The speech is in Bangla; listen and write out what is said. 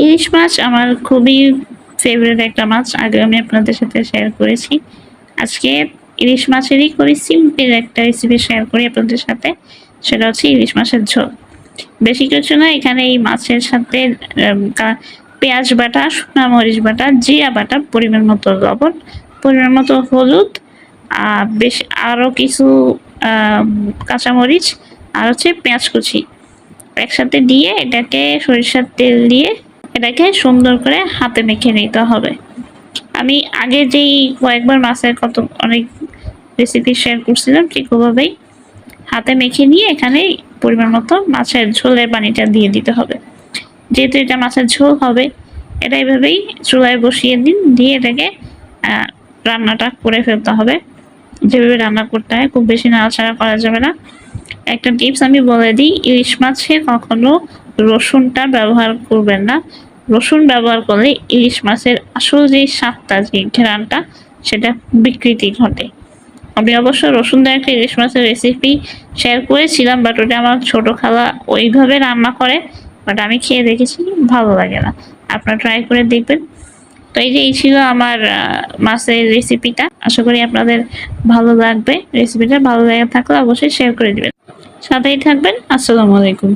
ইলিশ মাছ আমার খুবই ফেভারিট একটা মাছ। আগে আমি আপনাদের সাথে শেয়ার করেছি। আজকে ইলিশ মাছেরই খুবই সিম্পল একটা রেসিপি শেয়ার করি আপনাদের সাথে। সেটা হচ্ছে ইলিশ মাছের ঝোল। বেশি কিছু না, এখানে এই মাছের সাথে পেঁয়াজ বাটা, শুকনা মরিচ বাটা, জিরা বাটা, পরিমাণ মতো লবণ, পরিমাণ মতো হলুদ, বেশ আরও কিছু কাঁচামরিচ আর হচ্ছে পেঁয়াজ কুচি একসাথে দিয়ে এটাকে সরিষার তেল দিয়ে এটাকে সুন্দর করে হাতে মেখে নিতে হবে। আমি আগে যেই কয়েকবার মাছের অনেক রেসিপি শেয়ার করছিলাম ঠিক ওভাবেই হাতে মেখে নিয়ে এখানে পরিমাণ মতো মাছের ঝোলের পানিটা দিয়ে দিতে হবে। যেহেতু এটা মাছের ঝোল হবে, এটা এইভাবেই চুলায় বসিয়ে দিন, দিয়ে এটাকে রান্নাটা করে ফেলতে হবে। যেভাবে রান্না করতে হয়, খুব বেশি নাড়াচাড়া করা যাবে না। একটা টিপস আমি বলে দিই, ইলিশ মাছে কখনো রসুনটা ব্যবহার করবেন না। রসুন ব্যবহার করলে ইলিশ মাছের আসল যে স্বাদটা, যে ঘ্রাণটা, সেটা বিকৃতি ঘটে। আমি অবশ্য রসুন দিয়ে একটা ইলিশ মাছের রেসিপি শেয়ার করেছিলাম, বাট ওটা আমার ছোট খালা ওইভাবে রান্না করে, বাট আমি খেয়ে দেখেছি, ভালো লাগে না। আপনারা ট্রাই করে দেখবেন। তো এই ছিল আমার মাছের রেসিপিটা। আশা করি আপনাদের ভালো লাগবে রেসিপিটা। ভালো লেগে থাকলে অবশ্যই শেয়ার করে দিবেন। সাথেই থাকবেন। আসসালামু আলাইকুম।